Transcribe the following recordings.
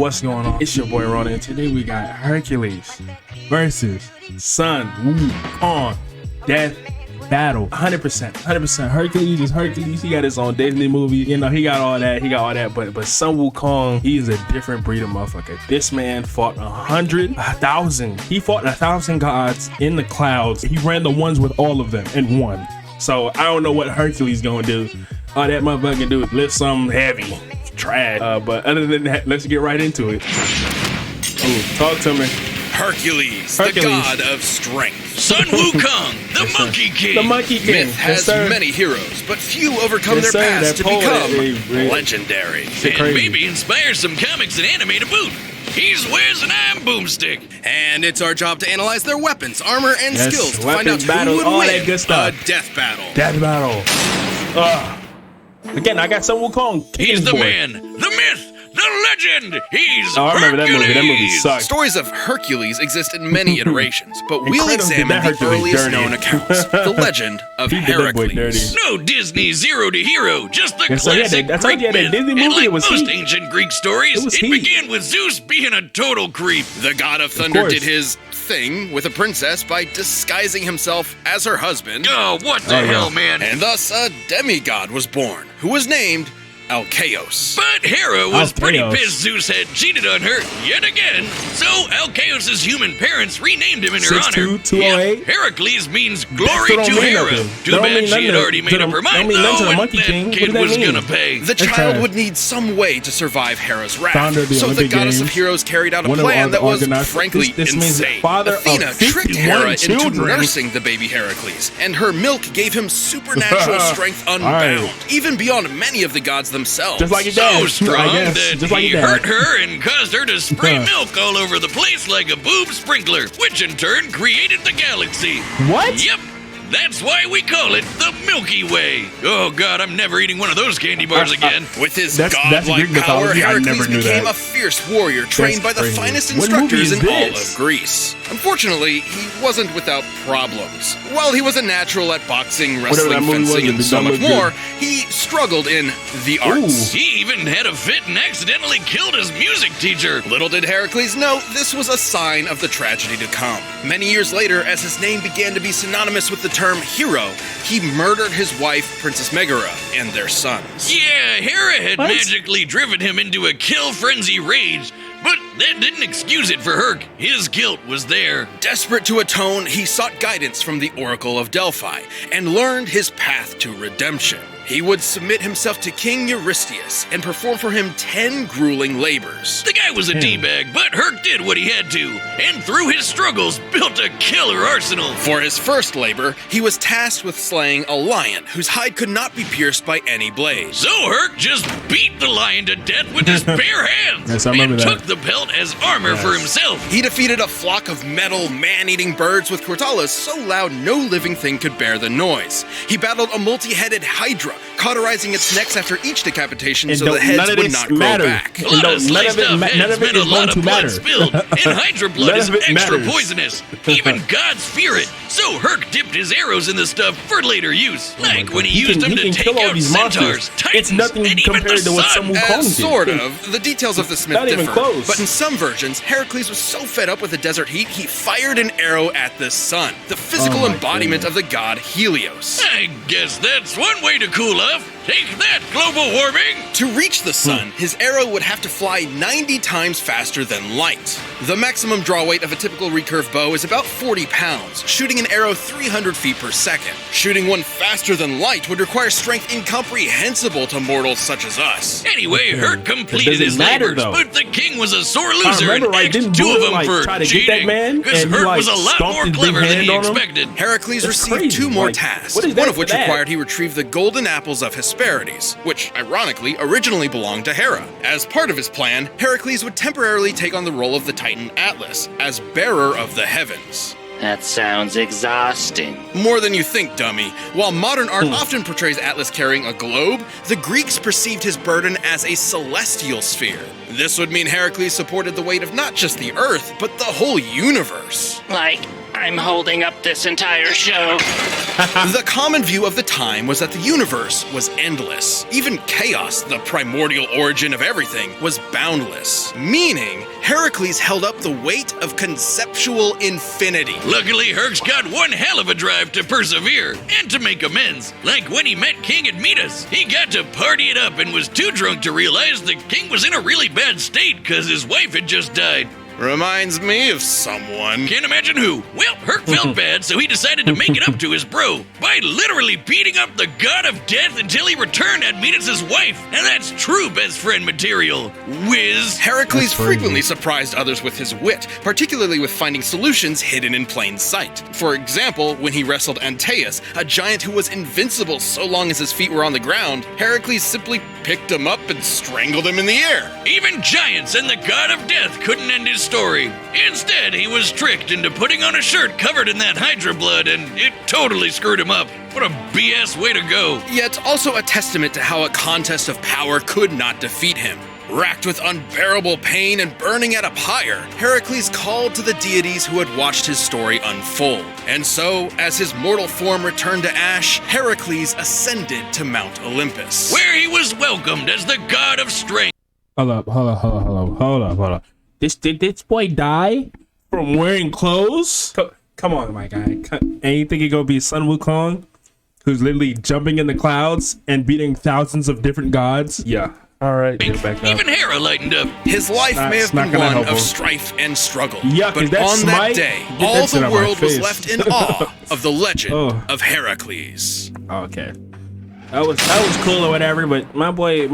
what's going on? It's your boy Ron, and today we got Hercules versus Sun Wukong Death Battle. 100%. Hercules is Hercules. He got his own Disney movie. You know, he got all that. But Sun Wukong, he's a different breed of motherfucker. This man fought 1,000. He fought 1,000 gods in the clouds. He ran the ones with all of them and won. So I don't know what Hercules gonna do. All that motherfucker can do is lift something heavy. Trash. But other than that, let's get right into it. Ooh, talk to me. Hercules, the god of strength. Sun Wukong, the Monkey King. The Monkey King. Myth has many heroes, but few overcome their past to become legendary. And maybe inspire some comics and anime to boot. He's Wiz and I'm Boomstick. And it's our job to analyze their weapons, armor, and skills to find out battles, who would all win that good stuff. a death battle. Death battle. Again, I got Sun Wukong. He's the man, the myth, the legend. He's I remember that movie. That movie Hercules. sucked. Stories of Hercules exist in many iterations, but we'll Incredible. examine That the Hercules earliest dirty. known accounts, the legend of He did that boy Heracles. dirty. No Disney zero to hero, just the Yeah, so yeah, classic that's how Greek you had that myth. Disney And movie, like it was most he. ancient Greek stories, It was it he. began with Zeus being a total creep. The god of thunder course. did his thing with a princess by disguising himself as her husband, Oh, what the hell, man? and thus a demigod was born, who was named Alcaeus. But Hera was pretty Alcaeus. pissed Zeus had cheated on her yet again, so Alcaeus' human parents renamed him in her honor. 62208. Yep, Heracles means glory That to don't mean Hera. nothing. Too That don't bad mean she nothing had already to made the- up her that don't mind, mean nothing to though, the and Monkey that King. What kid does that was mean? gonna pay. The That's child right. would need some way to survive Hera's wrath. Founder of the So the Olympic goddess of Games. heroes carried out a One of plan the that was organizers. frankly This means insane. father of Athena tricked 51 Hera into children. nursing the baby Heracles, and her milk gave him supernatural strength unbound, even beyond many of the gods themselves. Just like it So does. strong I guess. that Just like he it does. hurt her and caused her to spray milk all over the place like a boob sprinkler, which in turn created the galaxy. What? Yep. That's why we call it the Milky Way. Oh God, I'm never eating one of those candy bars again. With his That's godlike Greek power, mythology. I Heracles never knew became that. a fierce warrior trained by the crazy. finest What movie instructors is in all this? of Greece. Unfortunately, he wasn't without problems. While he was a natural at boxing, Whatever that wrestling, movie was, fencing, it and did so not much look good. more, he struggled in the arts. He even had a fit and accidentally killed his music teacher. Little did Heracles know this was a sign of the tragedy to come. Many years later, as his name began to be synonymous with the term hero, he murdered his wife, Princess Megara, and their sons. Yeah, Hera had What? magically driven him into a kill frenzy rage, but that didn't excuse it for Herc. His guilt was there. Desperate to atone, he sought guidance from the Oracle of Delphi and learned his path to redemption. He would submit himself to King Eurystheus and perform for him 10 grueling labors. The guy was a D-bag, but Herc did what he had to, and through his struggles, built a killer arsenal. For his first labor, he was tasked with slaying a lion whose hide could not be pierced by any blade. So Herc just beat the lion to death with his bare hands, Yes, I remember and that. took the pelt as armor for himself. He defeated a flock of metal, man-eating birds with cortalas so loud no living thing could bear the noise. He battled a multi-headed hydra, cauterizing its necks after each decapitation And so the none heads of would this not grow matters. back. A lot of sliced up none heads of it meant a is lot going of to blood matter. spilled, and Hydra blood None is of it extra matters. poisonous. Even gods fear it. So Herc dipped his arrows in the stuff for later use, like when he used them He to can take kill all out these centaurs, monsters. titans, It's nothing and even compared the to what sun. some Wukong did. Sort of. The details of this myth Not even differ. close. But in some versions, Heracles was so fed up with the desert heat, he fired an arrow at the sun, the physical Oh my embodiment goodness. of the god Helios. I guess that's one way to cool off. Take that, global warming! To reach the sun, his arrow would have to fly 90 times faster than light. The maximum draw weight of a typical recurve bow is about 40 pounds, shooting an arrow 300 feet per second. Shooting one faster than light would require strength incomprehensible to mortals such as us. Anyway, Herc completed doesn't his matter, labors, though. but the king was a sore loser remember, and right, axed didn't two of Buddha, them like, for try to get cheating, that man, because and he, Herc like, was a lot stomped more his big clever than hand he on him? expected. Heracles That's received crazy. 2 more Like, tasks, what is one that of which for that? required he retrieve the golden apples of Hesperides, which, ironically, originally belonged to Hera. As part of his plan, Heracles would temporarily take on the role of the Titan Atlas, as bearer of the heavens. That sounds exhausting. More than you think, dummy. While modern art often portrays Atlas carrying a globe, the Greeks perceived his burden as a celestial sphere. This would mean Heracles supported the weight of not just the Earth, but the whole universe. Like, I'm holding up this entire show. The common view of the time was that the universe was endless. Even chaos, the primordial origin of everything, was boundless. Meaning, Heracles held up the weight of conceptual infinity. Luckily, Herc's got one hell of a drive to persevere and to make amends. Like when he met King Admetus, he got to party it up and was too drunk to realize the king was in a really bad state because his wife had just died. Reminds me of someone. Can't imagine who. Well, Herc felt bad, so he decided to make it up to his bro by literally beating up the god of death until he returned Admetus' wife. And that's true best friend material. Whiz. Heracles frequently surprised others with his wit, particularly with finding solutions hidden in plain sight. For example, when he wrestled Antaeus, a giant who was invincible so long as his feet were on the ground, Heracles simply picked him up and strangled him in the air. Even giants and the god of death couldn't end his story. Instead, he was tricked into putting on a shirt covered in that Hydra blood, and it totally screwed him up. What a BS way to go. Yet also a testament to how a contest of power could not defeat him. Racked with unbearable pain and burning at a pyre, Heracles called to the deities who had watched his story unfold. And so, as his mortal form returned to ash, Heracles ascended to Mount Olympus, where he was welcomed as the god of strength. Hold up. Did this boy die from wearing clothes? Come on, my guy. And you think he gonna be Sun Wukong, who's literally jumping in the clouds and beating thousands of different gods? Yeah. All right, get back up. Even Hera lightened up. His life may have been one of strife and struggle, but on that day, all the world was left in awe of the legend of Heracles. Okay, that was cool or whatever, but my boy,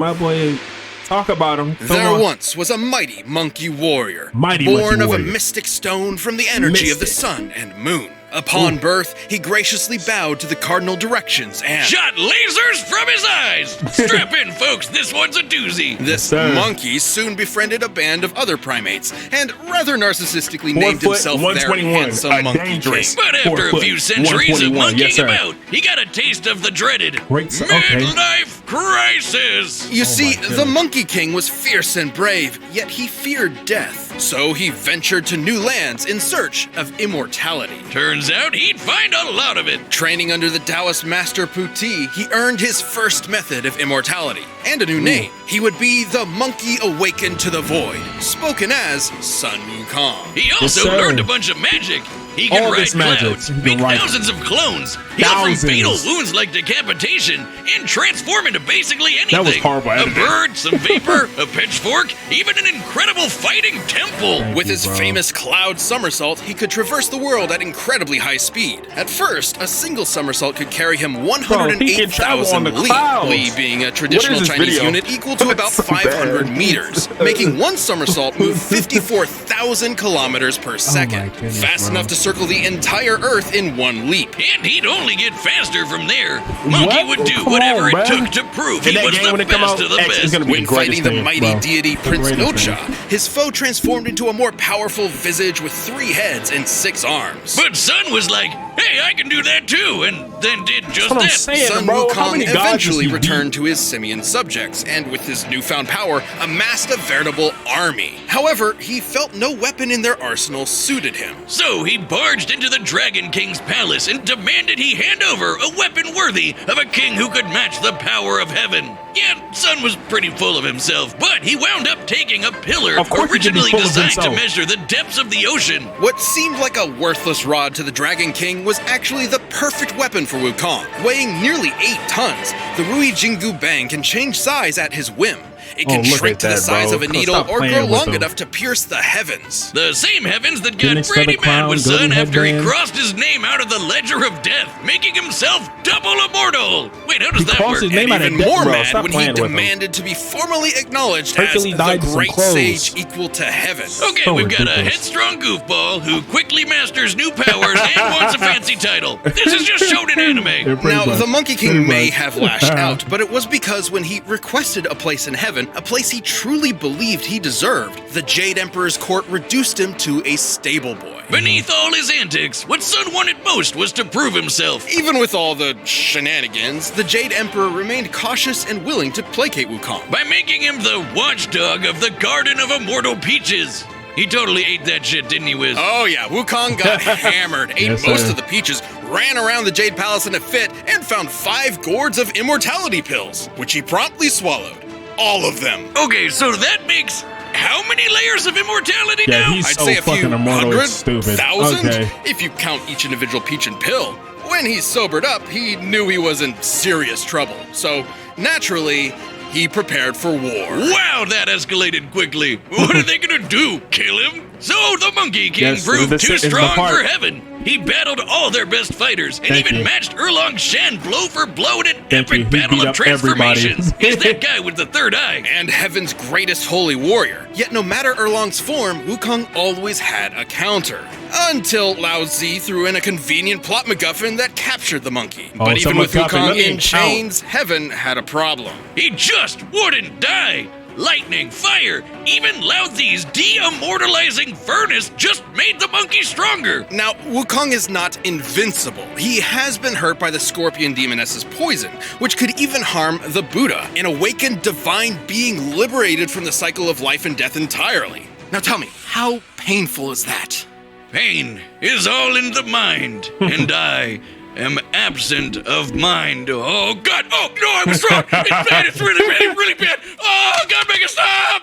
talk about him. There once was a mighty monkey warrior, born of a mystic stone from the energy of the sun and moon. Upon birth, he graciously bowed to the cardinal directions and shot lasers from his eyes. Strap in, folks. This one's a doozy. This monkey soon befriended a band of other primates and rather narcissistically named himself their handsome monkey king. But after a few centuries of monkeying about, he got a taste of the dreaded midlife crisis. You see, the Monkey King was fierce and brave, yet he feared death. So he ventured to new lands in search of immortality. Turns out he'd find a lot of it. Training under the Taoist master Puti, he earned his first method of immortality and a new name. He would be the Monkey Awakened to the Void, spoken as Sun Wukong. He also learned a bunch of magic. He can ride clouds, beat thousands of clones, heal from fatal wounds like decapitation, and transform into basically anything. That was horrible. A bird, some vapor, a pitchfork, even an incredible fighting temple. With his famous cloud somersault, he could traverse the world at incredibly high speed. At first, a single somersault could carry him 108,000 li, li being a traditional Chinese unit equal to about 500 meters, making one somersault move 54,000 kilometers per second. Fast enough to circle the entire Earth in one leap. And he'd only get faster from there. Monkey would do whatever it took to prove he was the best of the best. When fighting the mighty deity Prince Nocha, his foe transformed into a more powerful visage with 3 heads and 6 arms. But Sun was like, hey, I can do that too, and then did just that. Sun Wukong eventually returned to his simian subjects, and with his newfound power, amassed a veritable army. However, he felt no weapon in their arsenal suited him. So he barged into the Dragon King's palace and demanded he hand over a weapon worthy of a king who could match the power of heaven. Yeah, Sun was pretty full of himself, but he wound up taking a pillar originally designed to measure the depths of the ocean. What seemed like a worthless rod to the Dragon King was actually the perfect weapon for Wukong. Weighing nearly 8 tons, the Rui Jingu Bang can change size at his whim. It can shrink to the size of a needle or grow long enough to pierce the heavens. The same heavens that got pretty mad with Sun after he crossed his name out of the Ledger of Death, making himself double immortal. Wait, how does that work? And even more mad when he demanded to be formally acknowledged as the great sage equal to heaven. Okay, we've got a headstrong goofball who quickly masters new powers and wants a fancy title. This is just shown in anime. Now, the Monkey King may have lashed out, but it was because when he requested a place in heaven, a place he truly believed he deserved, the Jade Emperor's court reduced him to a stable boy. Beneath all his antics, what Sun wanted most was to prove himself. Even with all the shenanigans, the Jade Emperor remained cautious and willing to placate Wukong by making him the watchdog of the Garden of Immortal Peaches. He totally ate that shit, didn't he, Wiz? Oh yeah, Wukong got hammered, ate most of the peaches, ran around the Jade Palace in a fit and found 5 gourds of immortality pills, which he promptly swallowed. All of them. Okay, so that makes how many layers of immortality Yeah, now? he's I'd so say a fucking few immortal, hundred, it's stupid. 1,000, Okay. if you count each individual peach and pill. When he sobered up, he knew he was in serious trouble. So, naturally, he prepared for war. Wow, that escalated quickly. What are they gonna do? Kill him? So the Monkey King Yes, proved this too is the strong part. for heaven. He battled all their best fighters and Thank even you. matched Erlong Shan blow for blow in an Thank you. epic He battle beat of up everybody. transformations. He's that guy with the third eye. And heaven's greatest holy warrior. Yet no matter Erlong's form, Wukong always had a counter. Until Lao Zi threw in a convenient plot MacGuffin that captured the monkey. Oh, But even some with MacGuffin, Wukong let me in count. chains, heaven had a problem. He just wouldn't die. Lightning, fire, even Lao Zi's de-immortalizing furnace just made the monkey stronger. Now, Wukong is not invincible. He has been hurt by the scorpion demoness's poison, which could even harm the Buddha, an awakened divine being liberated from the cycle of life and death entirely. Now tell me, how painful is that? Pain is all in the mind, and I am absent of mind. Oh, God. Oh, no, I was wrong. It's bad. It's really bad. Really bad. Oh, God, make it stop.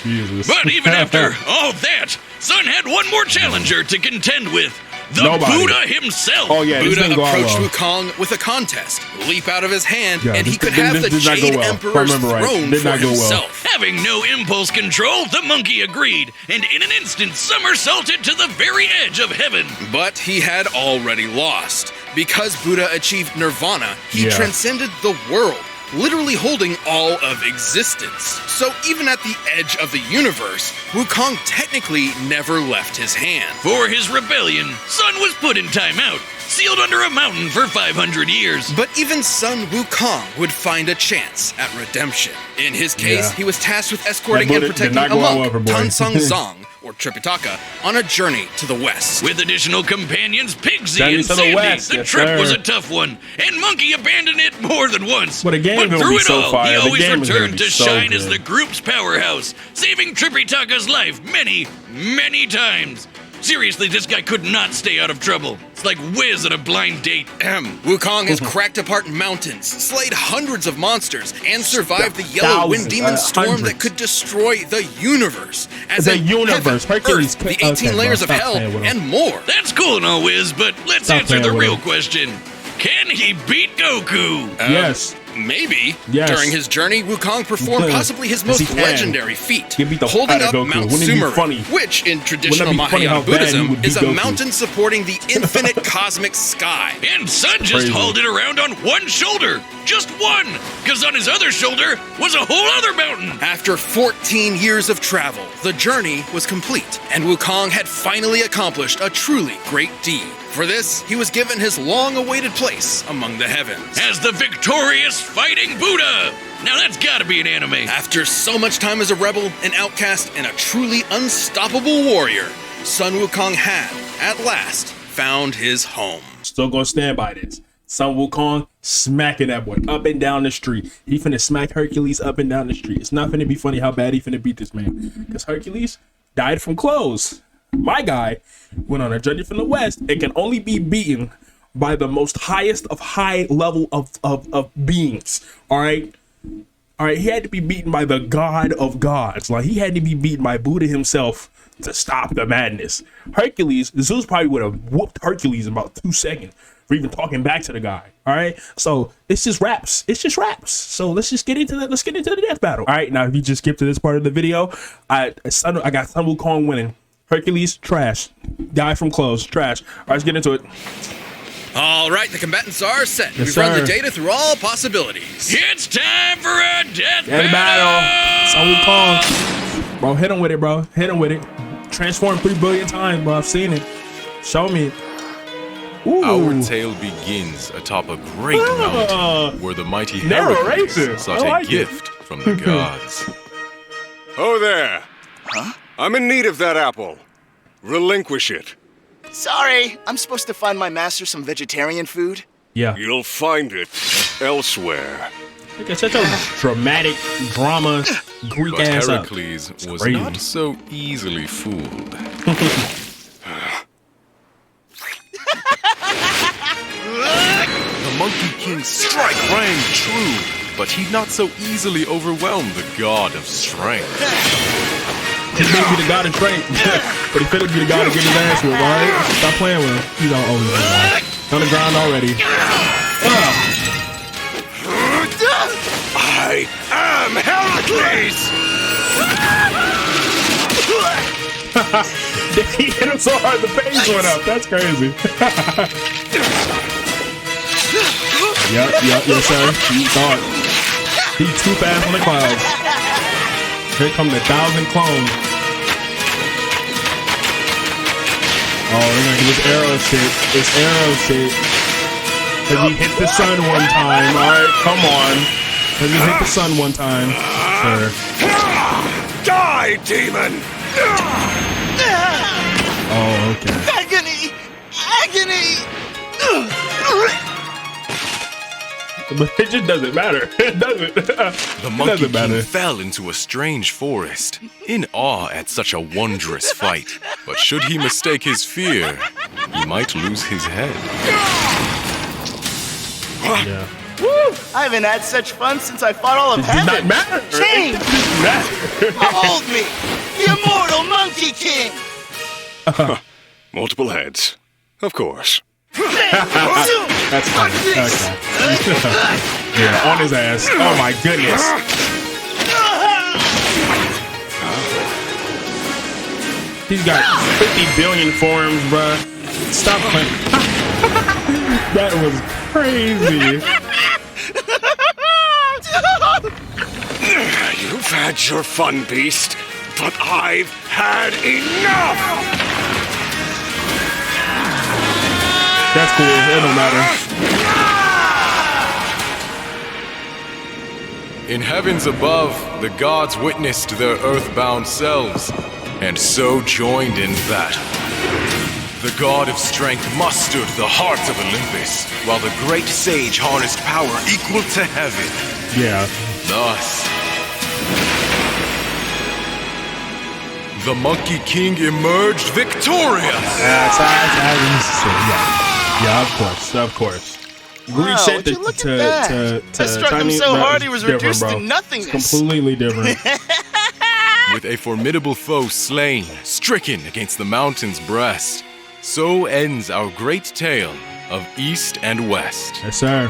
Jesus. But even after all that, Sun had one more challenger to contend with. The Nobody. Buddha himself. Oh, yeah, this Buddha didn't go out approached well. Wukong with a contest, leap out of his hand, Yeah, and he this- could this- have the this did not go Jade well. If I Emperor's remember right, throne did for not go well. himself. Having no impulse control, the monkey agreed, and in an instant somersaulted to the very edge of heaven. But he had already lost. Because Buddha achieved nirvana, he Yeah. transcended the world, literally holding all of existence. So even at the edge of the universe, Wukong technically never left his hand. For his rebellion, Sun was put in timeout, sealed under a mountain for 500 years. But even Sun Wukong would find a chance at redemption. In his case, Yeah. he was tasked with escorting That and Buddha did protecting not a go well monk, over, boy. Tansung Zong, or Tripitaka, on a journey to the west. With additional companions, Pigsy Journey and to the Sandy, west, the yes, trip sir. was a tough one, and Monkey abandoned it more than once. But the game gonna through be it so all, fire. he The always game is gonna returned be to so shine as good. the group's powerhouse, saving Tripitaka's life many, many times. Seriously, this guy could not stay out of trouble. It's like Wiz at a blind date. Wukong has cracked apart mountains, slayed hundreds of monsters, and survived the yellow wind Thousands, demon storm hundreds. that could destroy the universe. As The in universe. heaven, Hercules Earth, could- the 18 okay, layers bro, of stop hell, playing with him. and more. That's cool and all, Wiz, but let's Stop answer the playing with real him. question. Can he beat Goku? Yes. Maybe. Yes. During his journey, Wukong performed possibly his Yes, most he can. legendary feat, He beat the holding fuck out up of Goku. Mount Wouldn't it be Sumeru, funny? which in traditional Wouldn't that be funny how Mahayana bad he Buddhism would is beat a Goku? mountain supporting the infinite cosmic sky. And Sun just Crazy. hauled it around on one shoulder. Just one. Because on his other shoulder was a whole other mountain. After 14 years of travel, the journey was complete, and Wukong had finally accomplished a truly great deed. For this, he was given his long-awaited place among the heavens. As the victorious fighting Buddha. Now that's gotta be an anime. After so much time as a rebel, an outcast, and a truly unstoppable warrior, Sun Wukong had, at last, found his home. Still gonna stand by this. Sun Wukong smacking that boy up and down the street. He finna smack Hercules up and down the street. It's not finna be funny how bad he finna beat this man. Because Hercules died from clothes. My guy went on a journey from the west and can only be beaten by the most highest of high level of beings. All right. He had to be beaten by the god of gods. Like, he had to be beaten by Buddha himself to stop the madness. Hercules, Zeus probably would have whooped Hercules in about 2 seconds for even talking back to the guy. All right. So it's just raps. It's just raps. So let's just get into that. Let's get into the death battle. All right. Now, if you just skip to this part of the video, I got Sun Wukong winning. Hercules, trash. Guy from clothes, trash. All right, let's get into it. All right, the combatants are set. Yes, We've run sir. the data through all possibilities. It's time for a death Death battle. Sun Wukong. Bro, hit him with it, bro. Hit him with it. Transform 3 billion times, bro. I've seen it. Show me it. Ooh. Our tale begins atop a great mountain where the mighty Hercules Narration. sought I a like it. gift from the gods. Oh there! Huh? I'm in need of that apple. Relinquish it. Sorry, I'm supposed to find my master some vegetarian food. Yeah. You'll find it elsewhere. Look at such a dramatic drama Greek But ass up. Hercules was crazy. not so easily fooled. Monkey King's strike rang true, but he'd not so easily overwhelm the god of strength. He's gonna be the god of strength, but he finna be the god of getting his ass whipped, alright? Stop playing with him. He's on, on the ground already. I am Hercules! He hit him so hard the face went up. That's crazy. Yep, yes sir. He thought. He's too fast on the clouds. Here come the 1,000 clones. Oh, they're gonna do this arrow shit. This arrow shit. Cause he hit the sun one time. Alright, come on. Cause he hit the sun one time. Sure. Die, demon! Oh, okay. Agony! Agony! But it just doesn't matter. It doesn't. The Monkey King fell into a strange forest, in awe at such a wondrous fight. But should he mistake his fear, he might lose his head. Yeah. Woo! I haven't had such fun since I fought all of heaven. It does not matter. Change! It doesn't matter. Behold me! The immortal Monkey King! Multiple heads. Of course. That's funny. Okay. Yeah, on his ass. Oh my goodness. He's got 50 billion forms, bruh. Stop playing. That was crazy. You've had your fun, beast, but I've had enough! That's cool. It don't matter. In heavens above, the gods witnessed their earthbound selves, and so joined in battle. The god of strength mustered the heart of Olympus, while the great sage harnessed power equal to heaven. Yeah. Thus, the Monkey King emerged victorious. Yeah, of course. Wow, Reset would you look at that? I struck him tiny, so bro, hard he was it's different, reduced to bro. nothingness. It's completely different. With a formidable foe slain, stricken against the mountain's breast, so ends our great tale of East and West. Yes, sir.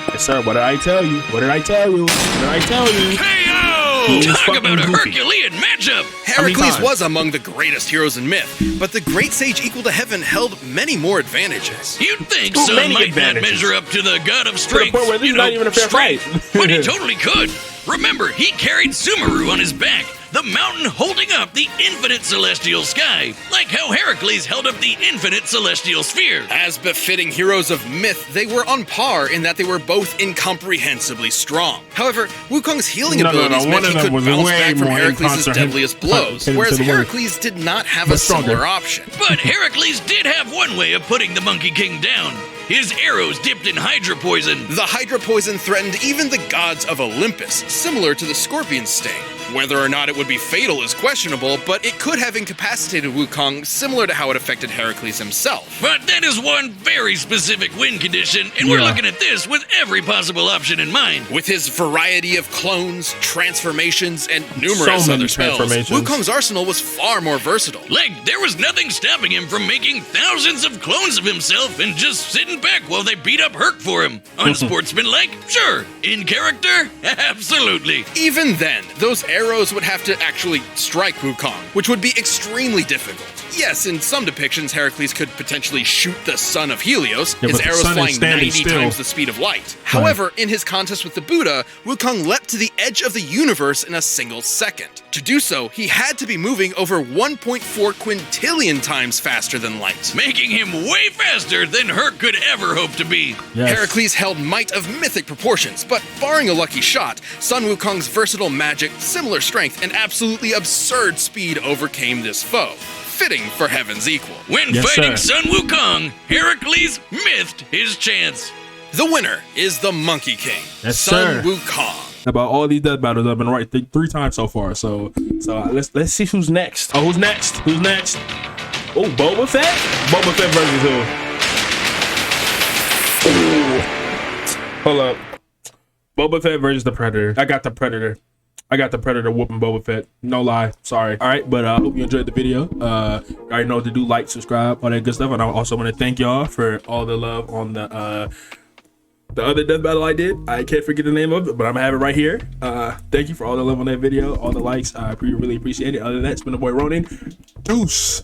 Yes, sir. What did I tell you? What did I tell you? What did I tell you? Hey-o! Talk about a Herculean matchup! Heracles was among the greatest heroes in myth, but the great sage equal to heaven held many more advantages. You'd think Too Sun many might not advantages. measure up to the god of strength. point where this is not even a fair strength, fight. but he totally could. Remember, he carried Sumeru on his back, the mountain holding up the infinite celestial sky, like how Heracles held up the infinite celestial sphere. As befitting heroes of myth, they were on par in that they were both incomprehensibly strong. However, Wukong's healing abilities One meant of he them could was bounce way back from more Heracles' deadliest blows, whereas the Heracles did not have a stronger. similar option. But Heracles did have one way of putting the Monkey King down. His arrows dipped in Hydra poison. The Hydra poison threatened even the gods of Olympus, similar to the scorpion sting. Whether or not it would be fatal is questionable, but it could have incapacitated Wukong, similar to how it affected Heracles himself. But that is one very specific win condition, and we're looking at this with every possible option in mind. With his variety of clones, transformations, and numerous So many other spells, transformations. Wukong's arsenal was far more versatile. Like, there was nothing stopping him from making thousands of clones of himself and just sitting back while they beat up Herc for him. Unsportsmanlike? Sure. In character? Absolutely. Even then, those arrows would have to actually strike Wukong, which would be extremely difficult. Yes, in some depictions, Heracles could potentially shoot the son of Helios, Yeah, his but the arrows sun is flying standing 90 still. times the speed of light. However, in his contest with the Buddha, Wukong leapt to the edge of the universe in a single second. To do so, he had to be moving over 1.4 quintillion times faster than light. Making him way faster than Herc could ever hope to be. Yes. Heracles held might of mythic proportions, but barring a lucky shot, Sun Wukong's versatile magic, similar strength, and absolutely absurd speed overcame this foe. Fitting for heaven's equal. When Yes, fighting sir. Sun Wukong, Heracles mithed his chance. The winner is the Monkey King, Yes, Sun sir. Wukong. About all these death battles, I've been right three times so far. So let's see who's next. Oh, who's next? Who's next? Oh, Boba Fett. Boba Fett versus who? Ooh. Hold up. Boba Fett versus the Predator. I got the Predator. I got the Predator whooping Boba Fett. No lie. Sorry. All right, but I hope you enjoyed the video. You already know what to do. Like, subscribe, all that good stuff. And I also want to thank y'all for all the love on the other death battle I did. I can't forget the name of it, but I'm gonna have it right here. Thank you for all the love on that video, all the likes. I really appreciate it. Other than that, it's been the boy Ronin. Deuce.